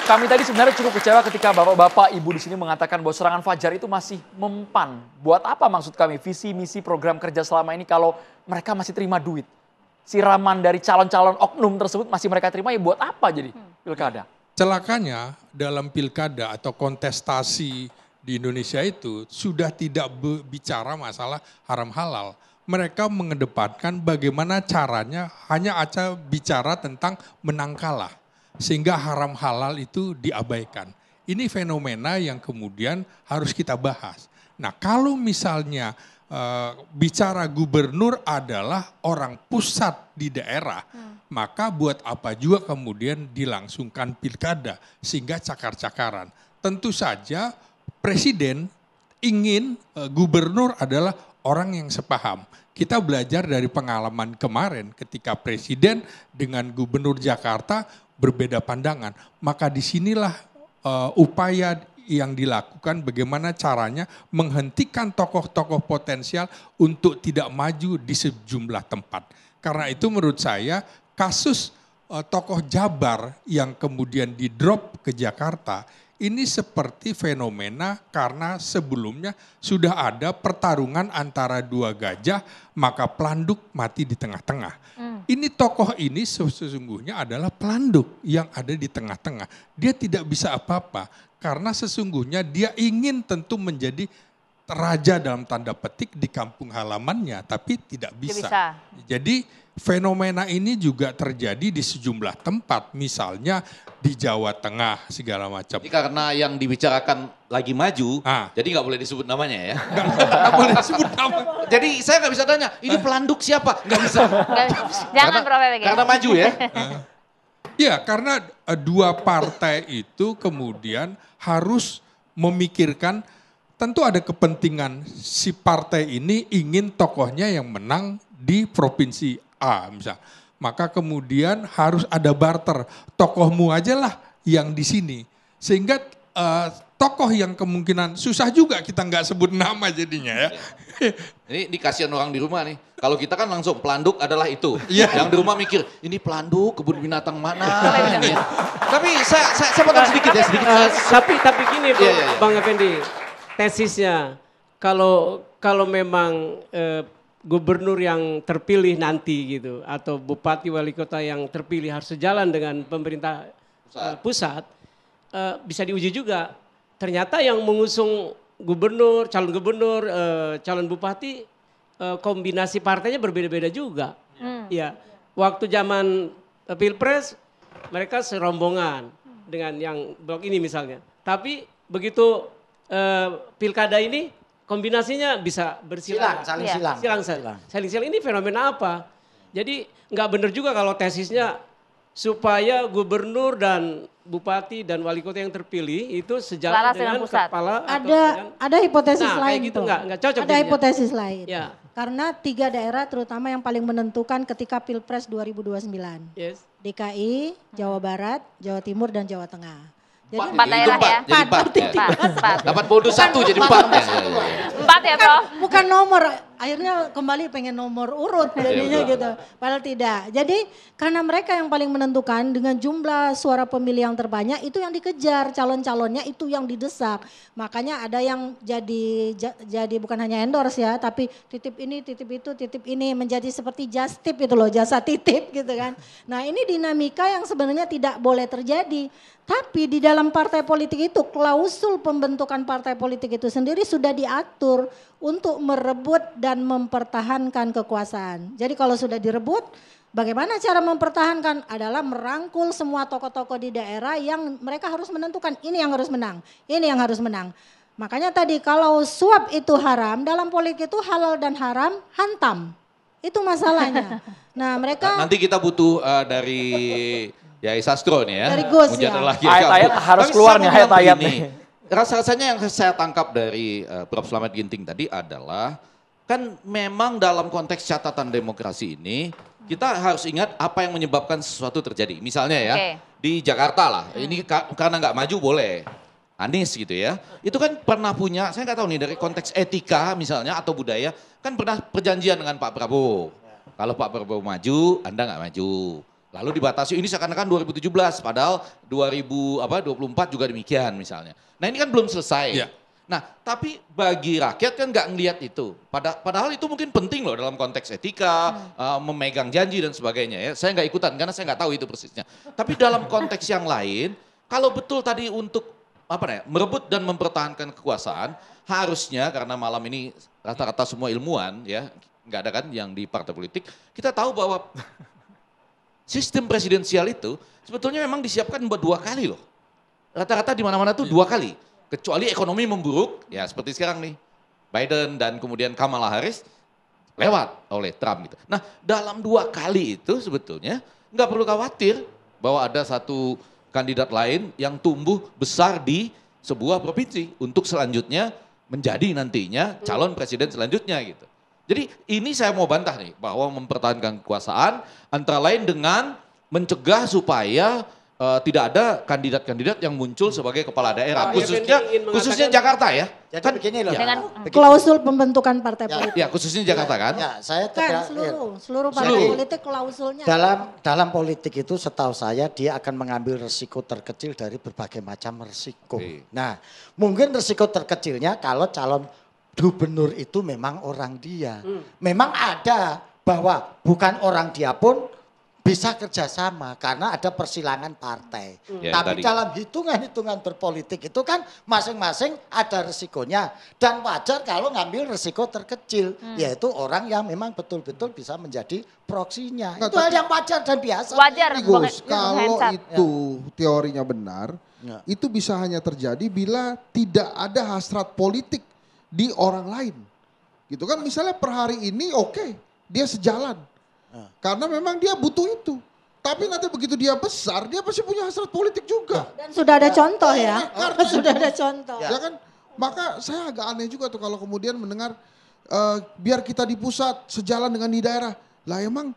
Kami tadi sebenarnya cukup kecewa ketika bapak-bapak, ibu di sini mengatakan bahwa serangan Fajar itu masih mempan. Buat apa maksud kami? Visi misi program kerja selama ini kalau mereka masih terima duit. Siraman dari calon-calon oknum tersebut masih mereka terima, ya buat apa jadi pilkada? Celakanya dalam pilkada atau kontestasi di Indonesia itu sudah tidak bicara masalah haram halal. Mereka mengedepankan bagaimana caranya hanya aja bicara tentang menang kalah. Sehingga haram halal itu diabaikan. Ini fenomena yang kemudian harus kita bahas. Nah kalau misalnya bicara gubernur adalah orang pusat di daerah, maka buat apa juga kemudian dilangsungkan pilkada sehingga cakar-cakaran. Tentu saja presiden ingin gubernur adalah orang yang sepaham. Kita belajar dari pengalaman kemarin ketika presiden dengan gubernur Jakarta berbeda pandangan. Maka disinilah upaya yang dilakukan bagaimana caranya menghentikan tokoh-tokoh potensial untuk tidak maju di sejumlah tempat. Karena itu menurut saya kasus tokoh Jabar yang kemudian di-drop ke Jakarta ini seperti fenomena karena sebelumnya sudah ada pertarungan antara dua gajah maka pelanduk mati di tengah-tengah. Ini tokoh ini sesungguhnya adalah pelanduk yang ada di tengah-tengah. Dia tidak bisa apa-apa karena sesungguhnya dia ingin tentu menjadi raja dalam tanda petik di kampung halamannya tapi tidak bisa. Jadi fenomena ini juga terjadi di sejumlah tempat, misalnya di Jawa Tengah segala macam. Jadi karena yang dibicarakan lagi maju, jadi nggak boleh disebut namanya ya? Nggak boleh disebut nama. Jadi saya nggak bisa tanya, ini pelanduk siapa? Nggak bisa. Jangan Prof. Karena maju ya? Ya karena dua partai itu kemudian harus memikirkan, tentu ada kepentingan si partai ini ingin tokohnya yang menang di provinsi A misalnya. Maka kemudian harus ada barter, tokohmu aja lah yang di sini. Sehingga tokoh yang kemungkinan susah juga kita nggak sebut nama jadinya ya. Ini dikasihan orang di rumah nih. Kalau kita kan langsung pelanduk adalah itu. Yang di rumah mikir, ini pelanduk kebun binatang mana? Tapi saya potong sedikit ya. Tapi gini Bang Effendi, tesisnya kalau memang gubernur yang terpilih nanti gitu atau bupati wali kota yang terpilih harus sejalan dengan pemerintah pusat, bisa diuji juga. Ternyata yang mengusung gubernur, calon bupati, kombinasi partainya berbeda-beda juga. Ya, waktu zaman pilpres mereka serombongan dengan yang blok ini misalnya. Tapi begitu pilkada ini kombinasinya bisa bersilang. Saling silang. Ini fenomena apa? Jadi nggak benar juga kalau tesisnya supaya gubernur dan bupati dan wali kota yang terpilih itu sejalan dengan kepala. Ada hipotesis lain. Kayak gitu nggak cocok. Ada hipotesis lain. Ya. Karena 3 daerah terutama yang paling menentukan ketika Pilpres 2029. Yes. DKI, Jawa Barat, Jawa Timur dan Jawa Tengah. Jadi 4 daerah ya? Jadi 4. Dapat bonus 1 jadi 4. 4 ya Prof? Bukan nomor, akhirnya kembali pengen nomor urut jadinya gitu. Padahal tidak. Jadi karena mereka yang paling menentukan dengan jumlah suara pemilih yang terbanyak itu yang dikejar, calon-calonnya itu yang didesak. Makanya ada yang jadi bukan hanya endorse ya, tapi titip ini, titip itu, titip ini menjadi seperti just tip itu loh, jasa titip gitu kan. Nah ini dinamika yang sebenarnya tidak boleh terjadi. Tapi di dalam partai politik itu klausul pembentukan partai politik itu sendiri sudah diatur untuk merebut dan mempertahankan kekuasaan. Jadi kalau sudah direbut, bagaimana cara mempertahankan adalah merangkul semua tokoh-tokoh di daerah yang mereka harus menentukan ini yang harus menang, ini yang harus menang. Makanya tadi kalau suap itu haram, dalam politik itu halal dan haram hantam. Itu masalahnya. Nah mereka... Nanti kita butuh dari... Ya Sastro nih ya. Dari Gus ya. Ayat-ayat harus keluar nih ayat-ayat nih. Rasanya yang saya tangkap dari Prof. Slamet Ginting tadi adalah kan memang dalam konteks catatan demokrasi ini kita harus ingat apa yang menyebabkan sesuatu terjadi. Misalnya ya di Jakarta lah, ini karena nggak maju boleh. Anies gitu ya. Itu kan pernah punya, saya nggak tahu nih dari konteks etika misalnya atau budaya, kan pernah perjanjian dengan Pak Prabowo. Kalau Pak Prabowo maju, Anda nggak maju. Lalu dibatasi ini seakan-akan 2017 padahal 2024 juga demikian misalnya. Nah ini kan belum selesai. Ya. Nah tapi bagi rakyat kan nggak ngelihat itu. Padahal itu mungkin penting loh dalam konteks etika, memegang janji dan sebagainya ya. Saya nggak ikutan karena saya nggak tahu itu persisnya. Tapi dalam konteks yang lain, kalau betul tadi untuk merebut dan mempertahankan kekuasaan, harusnya karena malam ini rata-rata semua ilmuwan ya, nggak ada kan yang di partai politik, kita tahu bahwa sistem presidensial itu sebetulnya memang disiapkan buat 2 kali loh. Rata-rata di mana-mana tuh 2 kali. Kecuali ekonomi memburuk, ya seperti sekarang nih. Biden dan kemudian Kamala Harris lewat oleh Trump gitu. Nah dalam 2 kali itu sebetulnya nggak perlu khawatir bahwa ada satu kandidat lain yang tumbuh besar di sebuah provinsi untuk selanjutnya menjadi nantinya calon presiden selanjutnya gitu. Jadi ini saya mau bantah nih bahwa mempertahankan kekuasaan antara lain dengan mencegah supaya tidak ada kandidat-kandidat yang muncul sebagai kepala daerah, khususnya Jakarta ya. Jadi Kan begini loh. Dengan Klausul pembentukan partai politik. ya khususnya Jakarta kan. Ya, saya Kan seluruh partai politik klausulnya. dalam politik itu setahu saya dia akan mengambil resiko terkecil dari berbagai macam resiko. Oke. Nah, mungkin resiko terkecilnya kalau calon gubernur itu memang orang dia. Memang ada bahwa bukan orang dia pun bisa kerjasama karena ada persilangan partai. Ya, Tapi tadi. dalam hitungan-hitungan berpolitik itu kan masing-masing ada resikonya. Dan wajar kalau ngambil resiko terkecil. Yaitu orang yang memang betul-betul bisa menjadi proksinya. Nggak, Itu hal tapi- yang wajar dan biasa. wajar. Gus, Bang kalau Hensat. itu teorinya benar, Ya. itu bisa hanya terjadi bila tidak ada hasrat politik di orang lain. Gitu kan, misalnya per hari ini oke, dia sejalan. Karena memang dia butuh itu. Tapi nanti begitu dia besar, dia pasti punya hasrat politik juga. Dan sudah ada contoh ya. Karena Sudah ada contoh. Ya kan, maka saya agak aneh juga tuh kalau kemudian mendengar biar kita di pusat sejalan dengan di daerah. Lah emang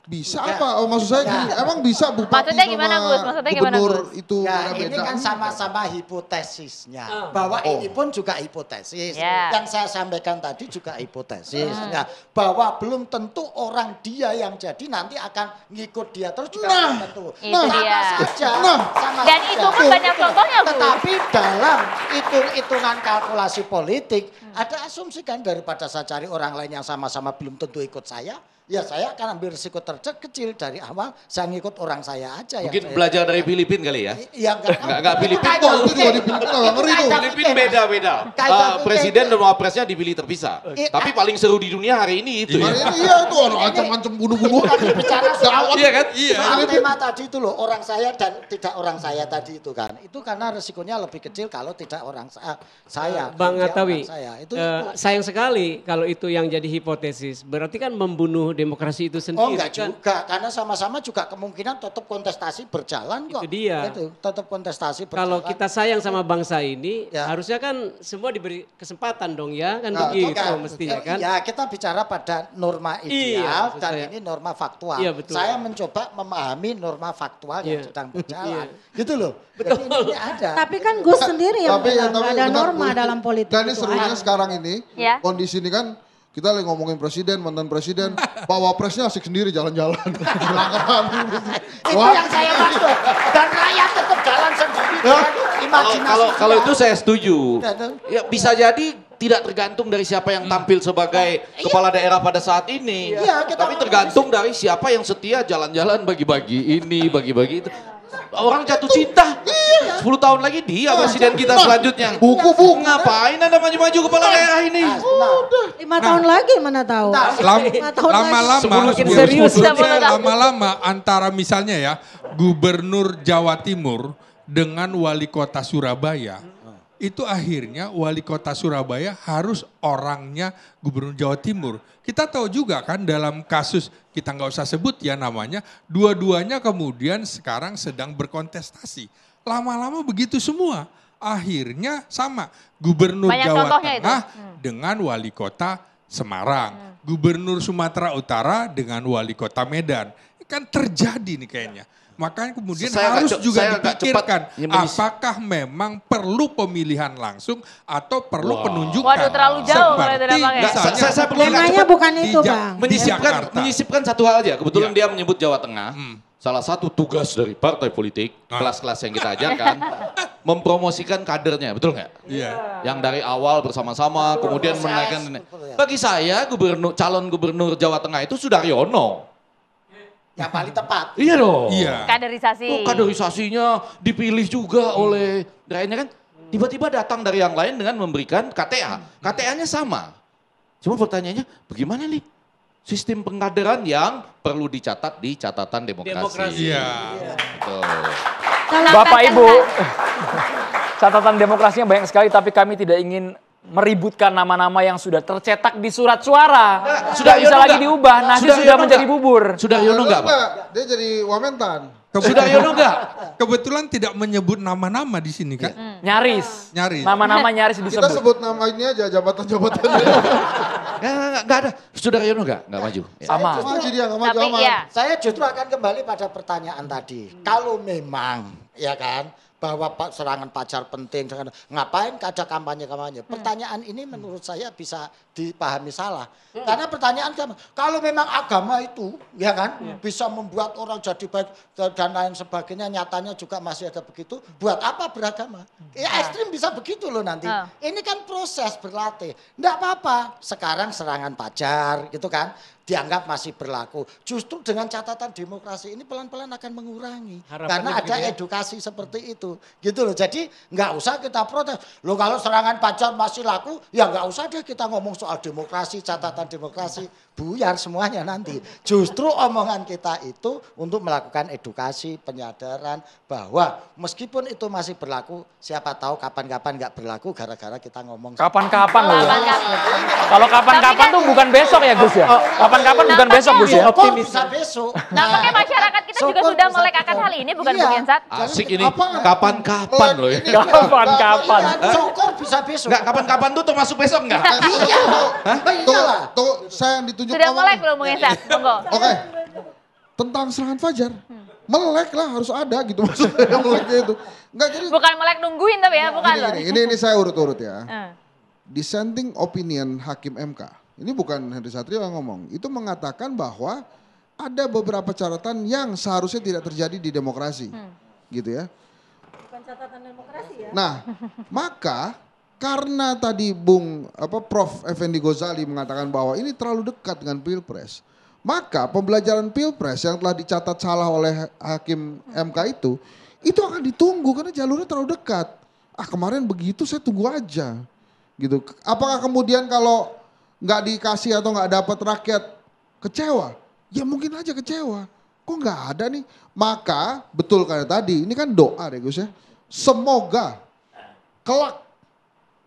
bisa apa? Oh, maksud saya gini, emang bisa bupati Maksudnya gimana, sama Gus? Maksudnya gimana, gubernur Gus? itu Ya, beda? ini kan sama-sama hipotesisnya. Bahwa ini pun juga hipotesis. Ya. Yang saya sampaikan tadi juga hipotesis. Ya, bahwa belum tentu orang dia yang jadi nanti akan ngikut dia terus juga belum tentu. Itu sama dia. saja. Sama Dan saja. itu pun banyak contohnya, Gus. Tetapi dalam hitung-hitungan kalkulasi politik, ada asumsi kan daripada saya cari orang lain yang sama-sama belum tentu ikut saya, ya saya akan ambil risiko terkecil dari awal, saya ngikut orang saya aja. Mungkin yang saya, belajar dari Filipina kali ya. Iya Nggak Filipina. Oh, itu juga di Filipina nggak ngeri tuh. Filipina beda-beda. Presiden dan wapresnya dipilih terpisah. Tapi paling seru di dunia hari ini itu Hari ya. ini iya itu orang ancam-ancam bunuh-bunuhan. Bicara soal Iya kan? Iya. soal tema tadi itu loh, orang saya dan tidak orang saya tadi itu kan. Itu karena resikonya lebih kecil kalau tidak orang saya. Bang Dia Atawi, orang saya. Itu. sayang sekali kalau itu yang jadi hipotesis. Berarti kan membunuh demokrasi itu sendiri. Oh enggak kan? juga, karena sama-sama juga kemungkinan tetap kontestasi berjalan kok. Itu dia. Itu, tetap kontestasi berjalan. Kalau kita sayang sama bangsa ini, Ya. harusnya kan semua diberi kesempatan dong ya, kan Nah, begitu enggak. mestinya kan. Ya kita bicara pada norma Iya, ideal maksud dan saya. ini norma faktual. Iya, betul. Saya mencoba memahami norma faktual yang Iya. sedang berjalan. Iya. Gitu loh. Jadi ini ada. Tapi kan Gus sendiri yang Tapi- bilang tapi nggak ada bentar, norma Bu. dalam politik. Dan ini itu. serunya sekarang ini, Ya. kondisi ini kan kita lagi ngomongin presiden, mantan presiden, Pak Wapresnya asik sendiri jalan-jalan. Belakangan. Itu yang saya maksud. Dan rakyat tetap jalan sendiri dengan imajinasi. Kalau itu saya setuju. Dan- Ya bisa jadi tidak tergantung dari siapa yang tampil sebagai kepala daerah pada saat ini. Iya, kita Tapi tergantung dari siapa yang setia jalan-jalan bagi-bagi ini, bagi-bagi itu. Orang jatuh cinta. 10 tahun lagi dia presiden kita selanjutnya. Buku-buku. Ngapain Anda maju-maju kepala daerah ini? 5 tahun lagi mana tahu. Nah, 5 tahun lagi. Lama-lama, Makin serius. sebelumnya lama-lama antara misalnya ya, Gubernur Jawa Timur dengan Wali Kota Surabaya, itu akhirnya Wali Kota Surabaya harus orangnya Gubernur Jawa Timur. Kita tahu juga kan dalam kasus, kita nggak usah sebut ya namanya, dua-duanya kemudian sekarang sedang berkontestasi. Lama-lama begitu semua. Akhirnya sama, Gubernur Banyak Jawa contohnya itu. Tengah dengan Wali Kota Semarang. Gubernur Sumatera Utara dengan Wali Kota Medan. Ini kan terjadi nih kayaknya. Makanya kemudian Saya harus agak juga saya agak dipikirkan cepat apakah memang perlu pemilihan langsung atau perlu penunjukan. Waduh, terlalu jauh kalau itu, Bang, ya. Nggak, misalnya saya perlu agak Temanya cepat bukan itu di Bang. menyisipkan satu hal aja. Kebetulan Iya. dia menyebut Jawa Tengah. salah satu tugas dari partai politik, kelas-kelas yang kita ajarkan, mempromosikan kadernya, betul nggak? Iya. Yang dari awal bersama-sama, kemudian menaikkan. Bagi saya calon gubernur Jawa Tengah itu Sudaryono. Yang paling tepat. Iya dong. Iya. Kaderisasi. Kaderisasinya dipilih juga oleh daerahnya kan. Tiba-tiba datang dari yang lain dengan memberikan KTA. KTA-nya sama. Cuma pertanyaannya bagaimana nih? Sistem pengkaderan yang perlu dicatat di catatan demokrasi. Iya. Betul. Bapak Ibu, catatan demokrasinya banyak sekali tapi kami tidak ingin meributkan nama-nama yang sudah tercetak di surat suara. Sudah bisa lagi diubah, nasi sudah menjadi bubur. Sudaryono enggak, Pak? Dia jadi wamentan. Sudaryono enggak? Kebetulan tidak menyebut nama-nama di sini kan? Nyaris. Nyaris. Nama-nama nyaris Kita disebut. sebut nama ini aja, jabatan-jabatan. Enggak ada. Sudaryono enggak maju. Sama. Maju dia, nggak maju Tapi aman. ya, Saya justru akan kembali pada pertanyaan tadi. Kalau memang, ya kan, bahwa serangan pacar penting, ngapain ada kampanye-kampanye? Pertanyaan ini menurut saya bisa dipahami salah. Karena pertanyaan kalau memang agama itu, ya kan, bisa membuat orang jadi baik dan lain sebagainya, nyatanya juga masih ada begitu, buat apa beragama? Ya ekstrim bisa begitu loh nanti. Ini kan proses berlatih. Enggak apa-apa, sekarang serangan pacar gitu kan, dianggap masih berlaku. Justru dengan catatan demokrasi ini pelan-pelan akan mengurangi. Karena ada edukasi seperti itu. Gitu loh. Jadi nggak usah kita protes. Loh kalau serangan pacar masih laku, ya nggak usah deh kita ngomong soal demokrasi, catatan demokrasi. Buyar semuanya nanti. Justru omongan kita itu untuk melakukan edukasi, penyadaran bahwa meskipun itu masih berlaku, siapa tahu kapan-kapan nggak berlaku gara-gara kita ngomong. Kapan-kapan loh ya. kapan-kapan. Kalau kapan-kapan tuh bukan besok ya Gus ya? Kapan-kapan bukan besok Gus ya? Optimis. Bisa besok. Nampaknya masyarakat kita juga Syukur sudah bisa melek akan besok. hal ini, bukan Iya. Bung Hensat? Asik ini. Kapan-kapan loh ya. Kapan-kapan. Syukur bisa besok. Enggak, kapan-kapan tuh termasuk besok enggak? Iya. Iyalah. Tuh, saya yang ditunjuk Sudah awal. melek belum Bung Hensat? Monggo. Oke. Tentang serangan fajar. Melek lah harus ada gitu maksudnya meleknya itu. Enggak jadi Bukan melek nungguin tapi ya, bukan loh. ini saya urut-urut ya. Eh. Dissenting opinion Hakim MK. Ini bukan Henry Satrio yang ngomong. Itu mengatakan bahwa ada beberapa catatan yang seharusnya tidak terjadi di demokrasi. Gitu ya. Bukan catatan demokrasi ya. Nah, maka karena tadi Prof. Effendi Ghazali mengatakan bahwa ini terlalu dekat dengan Pilpres, maka pembelajaran Pilpres yang telah dicatat salah oleh Hakim MK itu akan ditunggu karena jalurnya terlalu dekat. Kemarin begitu saya tunggu aja. Gitu. Apakah kemudian kalau nggak dikasih atau nggak dapat rakyat kecewa? Ya mungkin aja kecewa. Kok nggak ada nih? Maka betul kayak tadi, ini kan doa deh Gus ya. Semoga kelak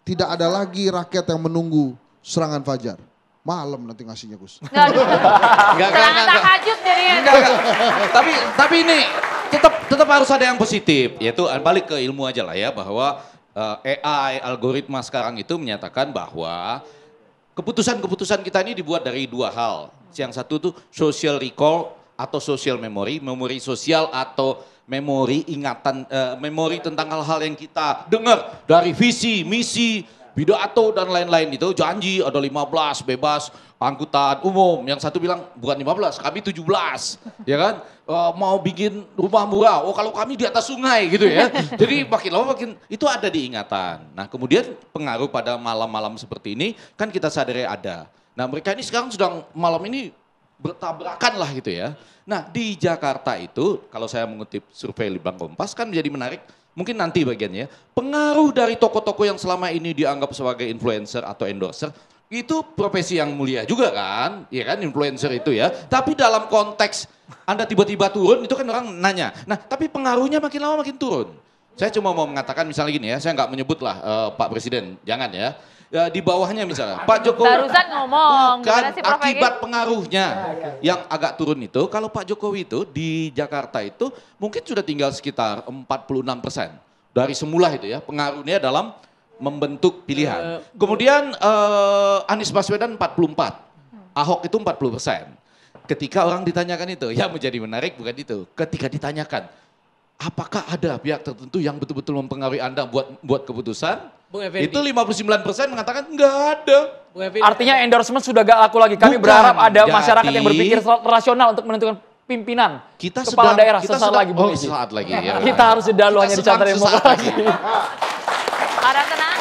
tidak ada lagi rakyat yang menunggu serangan fajar. Malam nanti ngasihnya Gus. Enggak. Serangan tahajud jadinya. Tapi ini tetap harus ada yang positif, yaitu balik ke ilmu aja lah ya, bahwa AI algoritma sekarang itu menyatakan bahwa keputusan-keputusan kita ini dibuat dari dua hal. Yang satu tuh social recall atau social memory, memori sosial atau memori ingatan, memori tentang hal-hal yang kita dengar dari visi, misi, pidato dan lain-lain itu, janji ada 15 bebas angkutan umum. Yang satu bilang bukan 15, kami 17, ya kan? Mau bikin rumah murah, kalau kami di atas sungai gitu ya. Jadi makin lama makin itu ada di ingatan. Nah kemudian pengaruh pada malam-malam seperti ini kan kita sadari ada. Nah mereka ini sekarang sedang malam ini bertabrakan lah gitu ya. Nah di Jakarta itu kalau saya mengutip survei Litbang Kompas kan menjadi menarik. Mungkin nanti bagiannya, pengaruh dari tokoh-tokoh yang selama ini dianggap sebagai influencer atau endorser, itu profesi yang mulia juga kan, ya kan influencer itu ya. Tapi dalam konteks Anda tiba-tiba turun, itu kan orang nanya. Nah tapi pengaruhnya makin lama makin turun. Saya cuma mau mengatakan misalnya gini ya, saya nggak menyebut lah Pak Presiden, jangan ya. Di bawahnya misalnya, Pak Jokowi. Barusan ngomong, Bukan, gimana sih Prof akibat Egy? pengaruhnya yang agak turun itu, kalau Pak Jokowi itu di Jakarta itu mungkin sudah tinggal sekitar 46% dari semula itu ya, pengaruhnya dalam membentuk pilihan. Kemudian Anies Baswedan 44, Ahok itu 40%. Ketika orang ditanyakan itu, ya menjadi menarik bukan itu. Ketika ditanyakan, apakah ada pihak tertentu yang betul-betul mempengaruhi Anda buat keputusan? Bung Effendi. Itu 59% mengatakan enggak ada. Bung Effendi. Artinya endorsement sudah gak laku lagi. Kami Bukan. berharap ada masyarakat Jadi- yang berpikir rasional untuk menentukan pimpinan Kita kepala daerah kita sesaat lagi, Bung Iji. sesaat lagi. Ya. Kita harus jeda dulu hanya di Carta sedang sesaat Demokrasi. lagi. Para tenang.